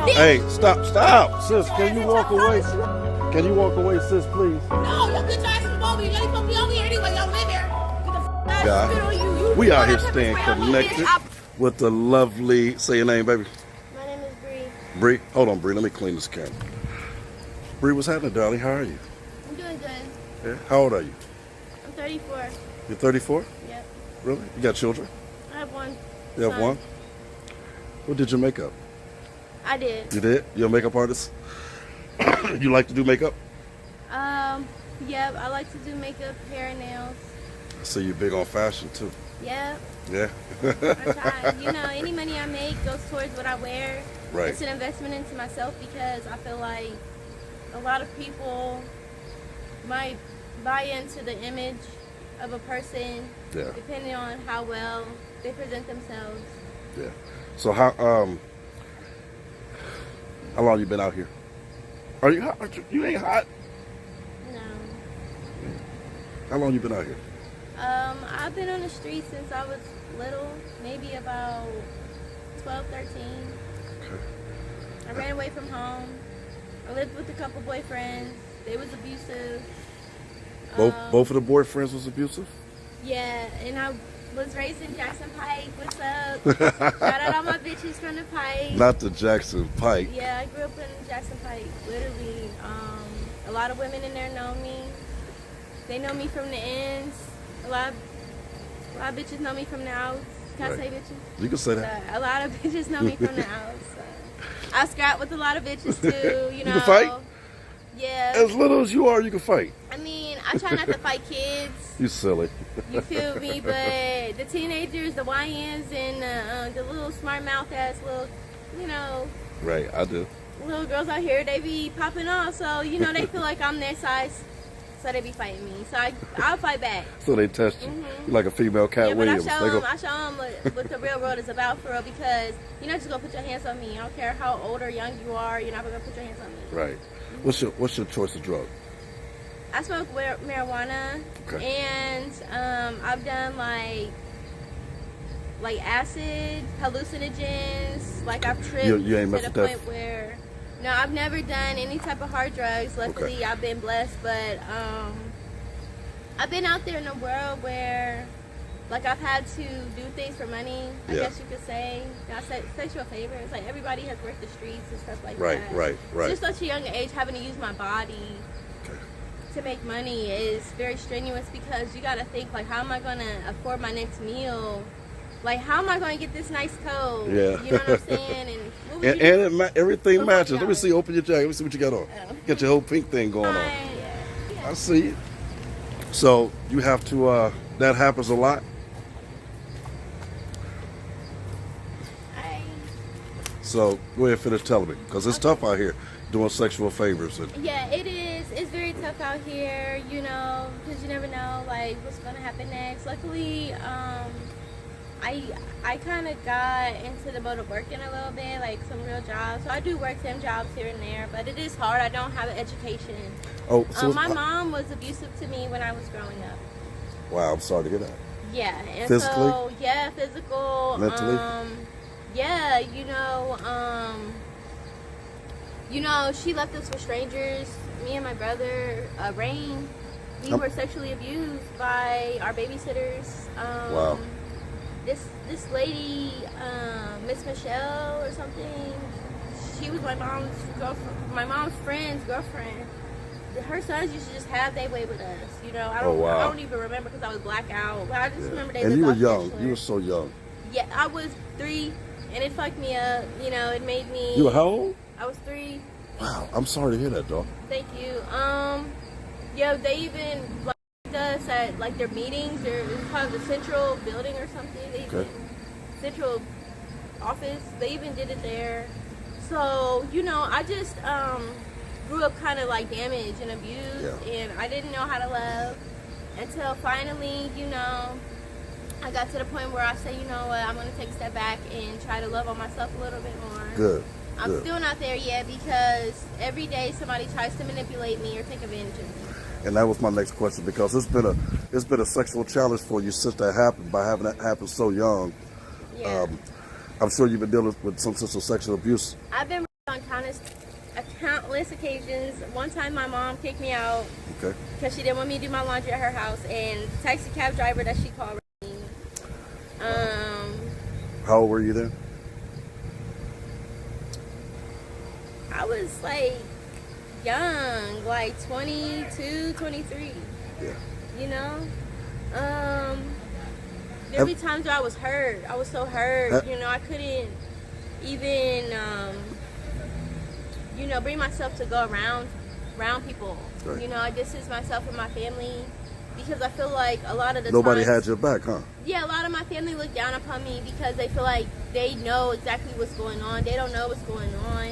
Hey, stop. Sis, can you walk away? Can you walk away, sis, please? No, your bitch ass is over here. You ain't supposed to be over here anyway. Y'all live here. Get the f ass spit on you. We out here staying connected with the lovely, say your name, baby. My name is Bree. Bree, hold on, Bree, let me clean this camera. Bree, what's happening, darling? How are you? I'm doing good. Yeah. How old are you? I'm 34. You're 34? Yep. Really? You got children? I have one. You have son. one? What did your makeup? I did. You did? You're a makeup artist? You like to do makeup? Yep. I like to do makeup, hair, and nails. So you're big on fashion too? Yep. Yeah. I try. You know, any money I make goes towards what I wear. Right. It's an investment into myself because I feel like a lot of people might buy into the image of a person depending on how well they present themselves. Yeah. So how long you been out here? Are you hot? You ain't hot? No. How long you been out here? I've been on the street since I was little, maybe about 12, 13. Okay. I ran away from home. I lived with a couple boyfriends. They was abusive. Both of the boyfriends was abusive? Yeah, and I was raised in Jackson Pike. What's up? Shout out all my bitches from the Pike. Not the Jackson Pike. Yeah, I grew up in Jackson Pike, literally. A lot of women in there know me. They know me from the ends. A lot of bitches know me from the outs. Can I say bitches? You can say that. A lot of bitches know me from the outs. I scrap with a lot of bitches too, you know. You can fight? Yeah. As little as you are, you can fight. I mean, I try not to fight kids. You silly. You feel me? But the teenagers, the YNs, and the little smart mouth ass little, you know. Right, I do. Little girls out here, they be popping off, so you know they feel like I'm their size, so they be fighting me. So I'll fight back. So they test you. You're like a female Cat Williams. But I show them what the real world is about for real, because you're not just gonna put your hands on me. I don't care how old or young you are. You're not gonna put your hands on me. Right. What's your choice of drug? I smoke marijuana, and I've done like acid, hallucinogens. Like I've tripped You ain't to messed the with point where no, I've never done any type of hard drugs. Luckily, I've been blessed, but I've been out there in the world where like I've had to do things for money. I guess you could say. Not sexual favors. Like everybody has worked the streets and stuff like that. Right. Just such a young age, having to use my body to make money is very strenuous, because you got to think like, how am I going to afford my next meal? Like, how am I going to get this nice coat? Yeah. You know what I'm saying? And everything matches. Let me see. Open your jacket. Let me see what you got on. Got your whole pink thing going on. Yeah. I see you. So you have to. That happens a lot. So go ahead and finish telling me, because it's tough out here doing sexual favors. Yeah, it is. It's very tough out here, you know, because you never know like what's going to happen next. Luckily, I kind of got into the mode of working a little bit, like some real jobs. So I do work some jobs here and there, but it is hard. I don't have an education. Oh, so my mom was abusive to me when I was growing up. Wow, I'm sorry to hear that. Yeah, and physically? So yeah, physical. Mentally? Yeah, you know, she left us for strangers. Me and my brother, Rain, we were sexually abused by our babysitters. Wow. This lady, Miss Michelle or something, she was my mom's girlfriend, my mom's friend's girlfriend. Her sons used to just have their way with us, you know. I don't even remember because I was blackout, but I just remember they lived. And you were off young. Fishler. You were so young. Yeah, I was 3, and it fucked me up. You know, it made me. You were how old? I was 3. Wow, I'm sorry to hear that, dog. Thank you. Yeah, they even like us at like their meetings. It's called the Central Building or something. They even, Central Office. They even did it there. So you know, I just grew up kind of like damaged and abused, and I didn't know how to love until finally, you know, I got to the point where I say, you know what, I'm going to take a step back and try to love on myself a little bit more. Good. I'm still not there yet, because every day somebody tries to manipulate me or take advantage of me. And that was my next question, because it's been a sexual challenge for you since that happened, by having that happen so young. Yeah. I'm sure you've been dealing with some sort of sexual abuse. I've been on countless occasions. One time my mom kicked me out Okay. because she didn't want me to do my laundry at her house, and the taxi cab driver that she called. How old were you then? I was like young, like 22, 23. Yeah. You know? There be times where I was hurt. I was so hurt. You know, I couldn't even, you know, bring myself to go around people. Right. You know, I distance myself from my family because I feel like a lot of the Nobody times, had your back, huh? yeah, a lot of my family look down upon me because they feel like they know exactly what's going on. They don't know what's going on.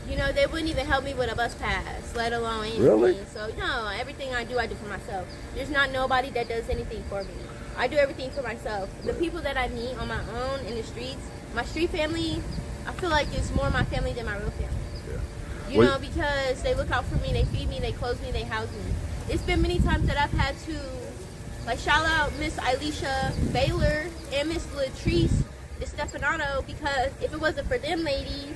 You know, they wouldn't even help me with a bus pass, let alone anything. Really? So, no, everything I do for myself. There's not nobody that does anything for me. I do everything for myself. The people that I meet on my own in the streets, my street family, I feel like it's more my family than my real family. Yeah. You know, because they look out for me, they feed me, they clothe me, they house me. It's been many times that I've had to, like, shout out Miss Elisha Baylor and Miss Latrice Estefanato, because if it wasn't for them ladies,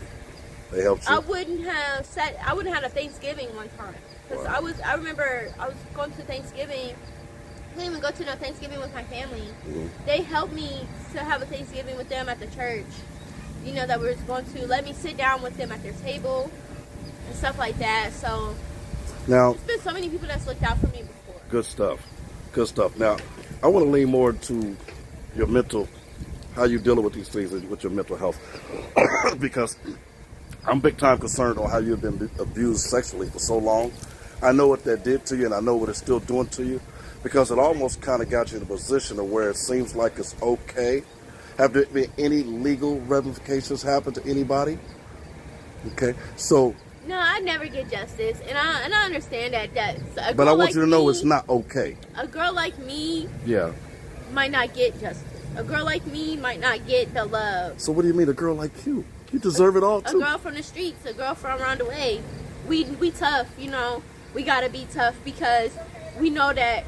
They helped you? I wouldn't have had a Thanksgiving one time. Because Wow. I remember I was going to Thanksgiving. I didn't even go to no Thanksgiving with my family. Mhm. They helped me to have a Thanksgiving with them at the church. You know, that we were going to let me sit down with them at their table and stuff like that. So Now, there's been so many people that's looked out for me before. good stuff. Good stuff. Now, I want to lean more to your mental, how you dealing with these things with your mental health. Because I'm big time concerned on how you've been abused sexually for so long. I know what that did to you, and I know what it's still doing to you, because it almost kind of got you in a position of where it seems like it's okay. Have there been any legal ramifications happen to anybody? Okay, so. No, I never get justice, and I understand that. But I want you to know it's not okay. A girl like me, Yeah. might not get justice. A girl like me might not get the love. So what do you mean, a girl like you? You deserve it all too. A girl from the streets, a girl from around the way. We tough, you know. We gotta be tough because we know that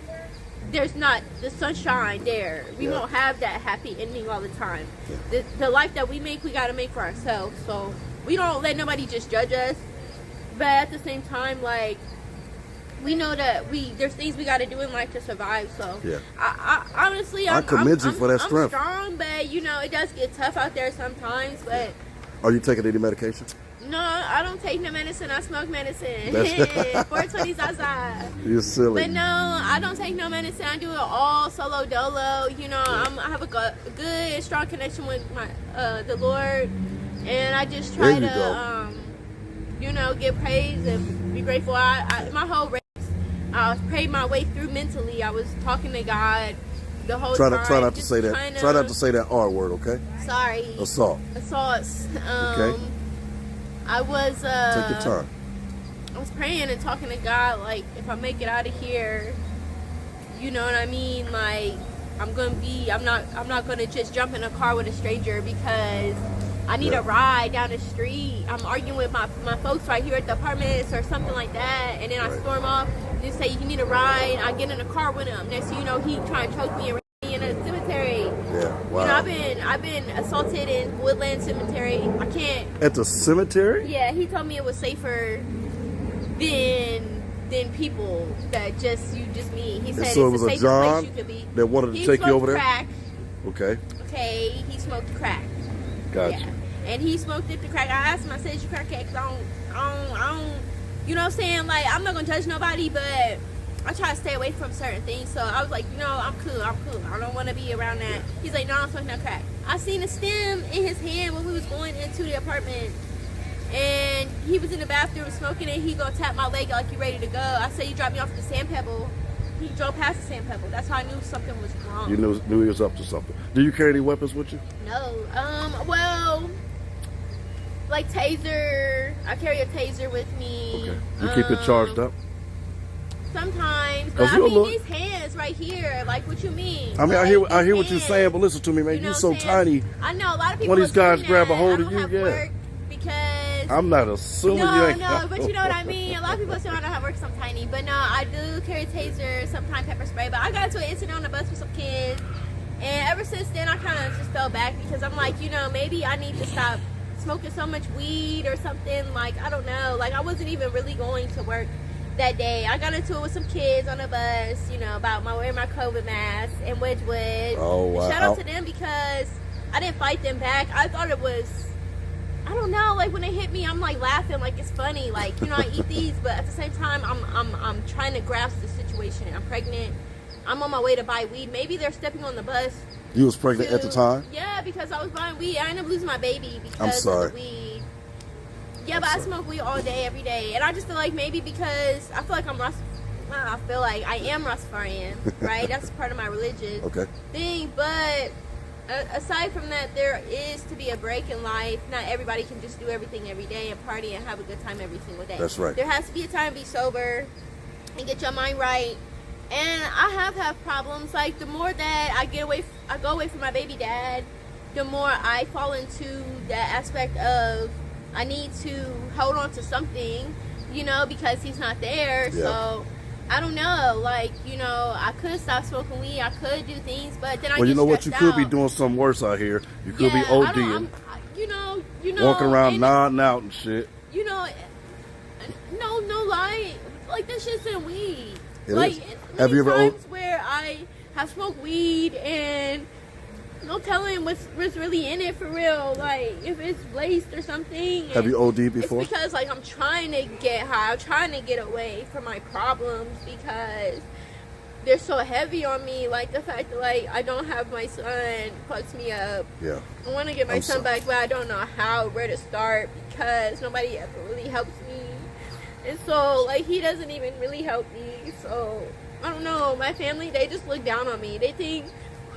there's not the sunshine there. We won't have that happy ending all the time. The life that we make, we gotta make for ourselves. So we don't let nobody just judge us. But at the same time, like, we know that there's things we gotta do in life to survive. So Yeah. I honestly, I commend you for that strength. I'm strong, but you know, it does get tough out there sometimes. But Are you taking any medication? no, I don't take no medicine. I smoke medicine. That's- 420 Zaza. You're silly. But no, I don't take no medicine. I do it all solo dolo. You know, I have a good, strong connection with the Lord, and I just try There you to, you know, give praise and be grateful. My whole race, I prayed my way through mentally. I was talking to God the whole time. Try not to just say that. trying Try not to say that R word, okay? Sorry. Assault. Assaults. Okay. I was. Take your time. I was praying and talking to God, like, if I make it out of here, you know what I mean? Like, I'm not gonna just jump in a car with a stranger because I need a ride down the street. I'm arguing with my folks right here at the apartments or something like that, and then I storm off and say, you need a ride. I get in a car with him. Next thing you know, he trying to choke me and rape me in a cemetery. Yeah. Wow. You know, I've been assaulted in Woodland Cemetery. I can't. At the cemetery? Yeah, he told me it was safer than people that you just meet. He said so it it's was the a safest John place you could be. that wanted to He take you over there? Crack. Okay. Okay, he smoked crack. Gotcha. Yeah, and he smoked it the crack. I asked him, I said, "Is you crack cakes? I don't. You know what I'm saying? Like, I'm not gonna judge nobody, but I try to stay away from certain things." So I was like, I'm cool. I don't want to be around that. He's like, "No, I'm smoking no crack." I seen a stem in his hand when we was going into the apartment. And he was in the bathroom smoking it. He gonna tap my leg like, "You ready to go?" I said, "You dropped me off at the Sand Pebble." He drove past the Sand Pebble. That's how I knew something was wrong. You knew he was up to something. Do you carry any weapons with you? No. Well, like taser. I carry a taser with me. Okay. You keep it charged up? Sometimes, but I mean, these hands right here. Like, what you mean? I mean, like, I hear what you're saying, but listen to me, man. You know You're so what I'm saying? tiny. I know a lot of people. When these guys grab a hold I of don't you, have yeah. work because I'm not assuming you ain't. No, but you know what I mean. A lot of people say I don't have work, so I'm tiny. But no, I do carry a taser, sometimes pepper spray. But I got into an incident on the bus with some kids, and ever since then, I kind of just fell back because I'm like, maybe I need to stop smoking so much weed or something. Like, I don't know. Like, I wasn't even really going to work that day. I got into it with some kids on a bus, you know, about wearing my COVID mask in Wedgwood. Oh, wow. And shout out to them because I didn't fight them back. I thought it was, I don't know, like when they hit me, I'm like laughing like it's funny. Like, you know, I eat these, but at the same time, I'm trying to grasp the situation. I'm pregnant. I'm on my way to buy weed. Maybe they're stepping on the bus. You was pregnant at the time? Yeah, because I was buying weed. I ended up losing my baby because I'm sorry. of the weed. Yeah, but I smoke weed all day, every day. And I just feel like maybe because I feel like I feel like I am Rastafarian, right? That's part of my religious thing. But aside from that, there is to be a break in life. Not everybody can just do everything every day and party and have a good time every single day. That's right. There has to be a time to be sober and get your mind right. And I have had problems. Like, the more that I go away from my baby dad, the more I fall into that aspect of I need to hold on to something, you know, because he's not there. Yeah. So I don't know. Like, you know, I could stop smoking weed. I could do things, but then I Well, get you know what? You could be out. doing something worse out here. You could be Yeah, ODing, you know, walking around and, nodding out and shit. You know, no lie. Like, that shit's in weed. It like, is. It's Have you ever times where I have smoked weed and no telling what's really in it for real. Like, if it's laced or something. Have you OD'd before? It's because, like, I'm trying to get high. I'm trying to get away from my problems because they're so heavy on me. Like, the fact that, like, I don't have my son fucks me up. Yeah. I want to get my son back, but I don't know where to start because nobody ever really helps me. And so, like, he doesn't even really help me. So, I don't know. My family, they just look down on me. They think,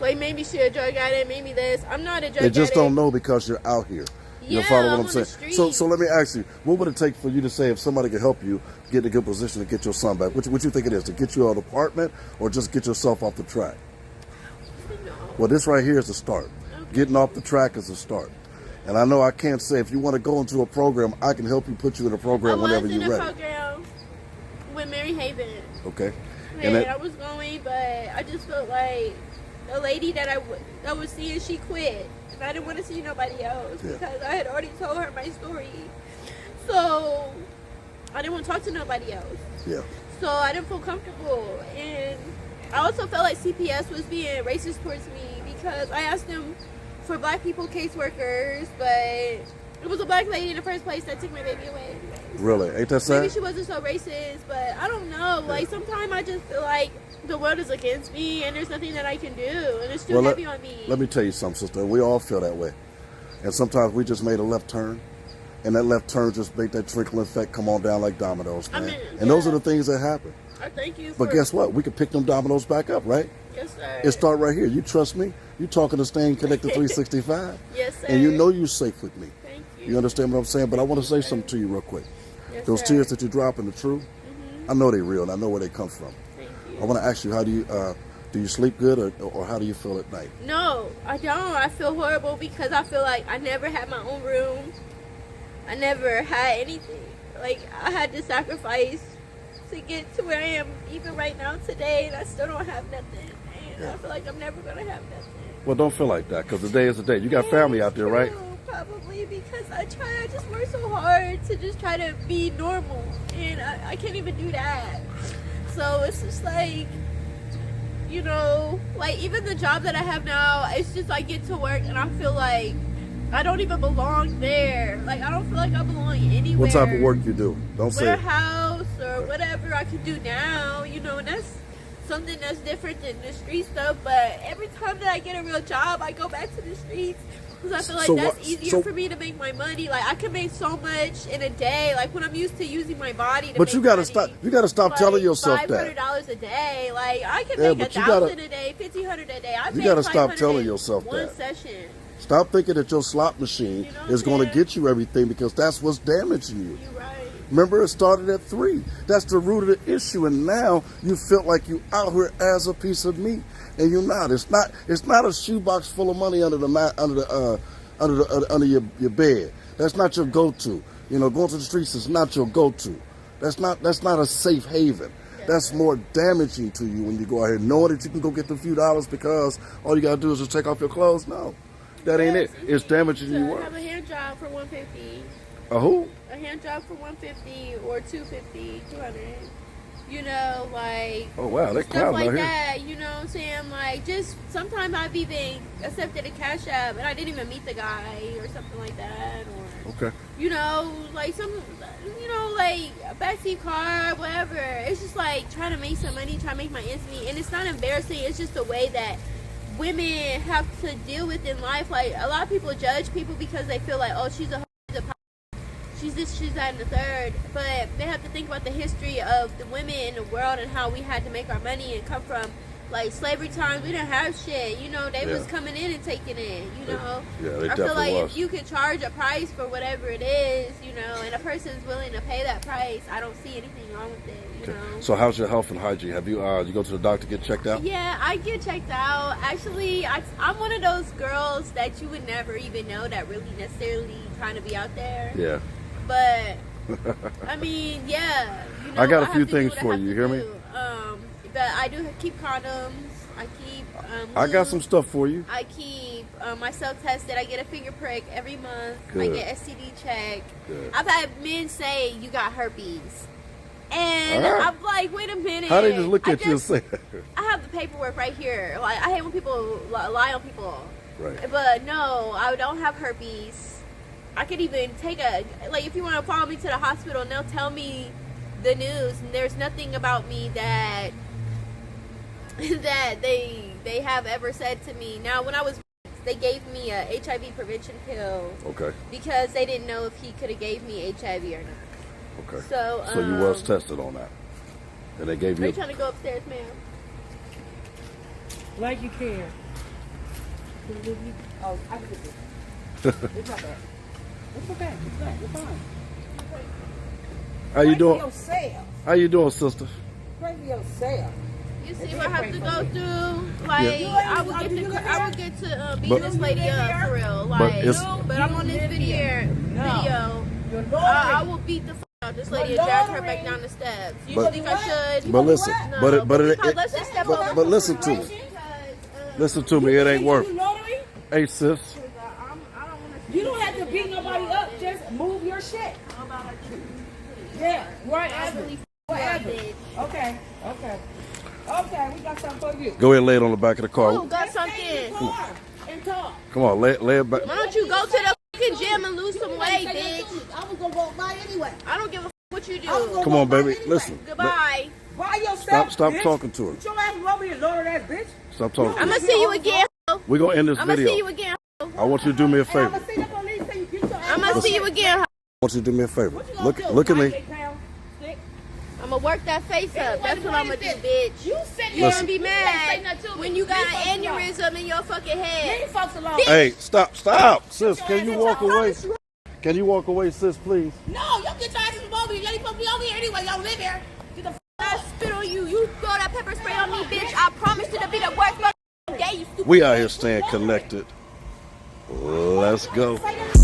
like, maybe she's a drug addict, maybe this. I'm not a drug addict. They just don't know because you're out here. You follow what I'm saying? So let me ask you, what would it take for you to say if somebody could help you get in a good position to get your son back? What you think it is? To get you an apartment or just get yourself off the track? No. Well, this right here is a start. Okay. Getting off the track is a start. And I know I can't say if you want to go into a program, I can help you put you in a program whenever you're ready. I was in a program with Mary Haven. Okay. And I was going, but I just felt like the lady that I was seeing, she quit. And I didn't want to see nobody else because I had already told her my story. So I didn't want to talk to nobody else. Yeah. So I didn't feel comfortable. And I also felt like CPS was being racist towards me because I asked them for black people caseworkers, but it was a black lady in the first place that took my baby away. Really? Ain't that sad? Maybe she wasn't so racist, but I don't know. Like, sometimes I just feel like the world is against me and there's nothing that I can do, and it's too heavy on me. Let me tell you something, sister. We all feel that way. And sometimes we just made a left turn, and that left turn just made that trickle effect come on down like dominoes, man. And those are the things that happen. I thank you. But guess what? We can pick them dominoes back up, right? Yes, sir. It start right here. You trust me? You talking to Staying Connected 365. Yes, sir. And you know you're safe with me. Thank you. You understand what I'm saying? But I want to say something to you real quick. Yes, Those sir. tears that you drop in the truth, I know they're real, and I know where they come from. Thank you. I want to ask you, how do you sleep good, or how do you feel at night? No, I don't. I feel horrible because I feel like I never had my own room. I never had anything. Like, I had to sacrifice to get to where I am even right now today, and I still don't have nothing. And I feel like I'm never going to have nothing. Well, don't feel like that, because the day is the day. You got family out there, right? Probably because I just work so hard to just try to be normal, and I can't even do that. So it's just like, you know, like even the job that I have now, it's just I get to work and I feel like I don't even belong there. Like, I don't feel like I belong anywhere. What type of work you do? Don't say it. Warehouse or whatever I could do now, you know, and that's something that's different than the street stuff. But every time that I get a real job, I go back to the streets because I feel like that's easier for me to make my money. Like, I can make so much in a day. Like, when I'm used to using my body to But make you gotta money, stop. You gotta stop telling yourself that. $500 a day. Like, I can make $1,000 a day, $1,500 a day. You gotta stop telling yourself that. One session. Stop thinking that your slot machine is going to get you everything, because that's what's damaging you. You're right. Remember, it started at 3. That's the root of the issue, and now you feel like you out here as a piece of meat, and you're not. It's not a shoebox full of money under your bed. That's not your go-to. You know, going to the streets is not your go-to. That's not a safe haven. That's more damaging to you when you go out here knowing that you can go get the few dollars because all you gotta do is just take off your clothes. No. That ain't it. It's damaging So you I have a worse. hand job for 150. A who? A hand job for 150 or 250, 200. You know, like Oh wow, they stuff cloud like out here. that. You know what I'm saying? Like, just sometimes I've even accepted a cash app and I didn't even meet the guy or something like that, or Okay. you know, like some, you know, like a backseat car, whatever. It's just like trying to make some money, trying to make my ends meet, and it's not embarrassing. It's just the way that women have to deal with in life. Like, a lot of people judge people because they feel like, oh, she's a she's this, she's that, and the third. But they have to think about the history of the women in the world and how we had to make our money and come from like slavery times. We didn't have shit. You know, they was coming in and taking it. You know, Yeah, they I feel definitely like was. if you can charge a price for whatever it is, you know, and a person's willing to pay that price, I don't see anything wrong with it. You know. So how's your health and hygiene? Have you you go to the doctor get checked out? Yeah, I get checked out. Actually, I'm one of those girls that you would never even know that really necessarily trying to be out there. Yeah. But I mean, yeah. You know, I got a have few to do things what I for have you. to Hear me? do. But I do keep condoms. I keep. I got lube. some stuff for you. I keep myself tested. I get a finger prick every month. Good. I get STD check. Good. I've had men say you got herpes, and All right. I'm like, wait a minute. How they just look I at you and say that? I have the paperwork right here. Like, I hate when people lie on people. Right. But no, I don't have herpes. I could even take like, if you want to follow me to the hospital and they'll tell me the news, and there's nothing about me that that they have ever said to me. Now, when I was, they gave me a HIV prevention pill Okay. because they didn't know if he could have gave me HIV or not. Okay. So, So you was tested on that, and they gave Are you you. trying to go upstairs, ma'am? Like you care. Oh, I can get this. It's not bad. It's okay. It's fine. You're fine. How you Pray for doing? yourself. How you doing, sister? Pray for yourself. You see what I have to go through? Like, Yeah. I would get to beat But- this lady up for real. But Like, it's- but I'm on this video. You're I will beat the out this lady and drag her back down the steps. You But- think I should? But listen, No, but it, because let's just step but, over. but listen to me. Because, Listen to me. It ain't worth. You notary? Hey, sis. I don't want to. You don't have to beat nobody up. Just move your shit. Yeah, I whatever. really Whatever. bitch. Okay, okay. Okay, we got something for you. Go ahead and lay it on the back of the car. Ooh, got Stay in the something. car and talk. Come on, lay it back. Why don't you go to the fucking gym and lose some weight, bitch? I was gonna walk by anyway. I don't give a what you do. Come on, baby. Listen. Goodbye. By yourself. Stop bitch. talking to her. Put your ass over here, lower that bitch. Stop talking. I'm To her. gonna see you again. We're gonna end this I'm gonna see you video. again. I want you to do me a And I'm favor. gonna see the police and you get your ass I'm gonna see you again. I want you to do me a favor. What you gonna Look, do? look at me. 98-pound stick? I'm gonna work that face up. That's what I'm gonna do, bitch. You sit You're there. gonna be You can't say mad nothing to me. when you got Leave folks an alone. aneurysm in your fucking head. Leave folks alone. Hey, stop, sis. your Can ass you in walk your away? house. Can you walk away, sis, please? No, you get your asses from over here. Y'all supposed to be over here anyway. Y'all live here. Get the f*** I spit on you. You throw that pepper spray on me, bitch. I promise you to be the worst motherfucking day, you stupid We out here bitch. staying connected. Let's go. Say that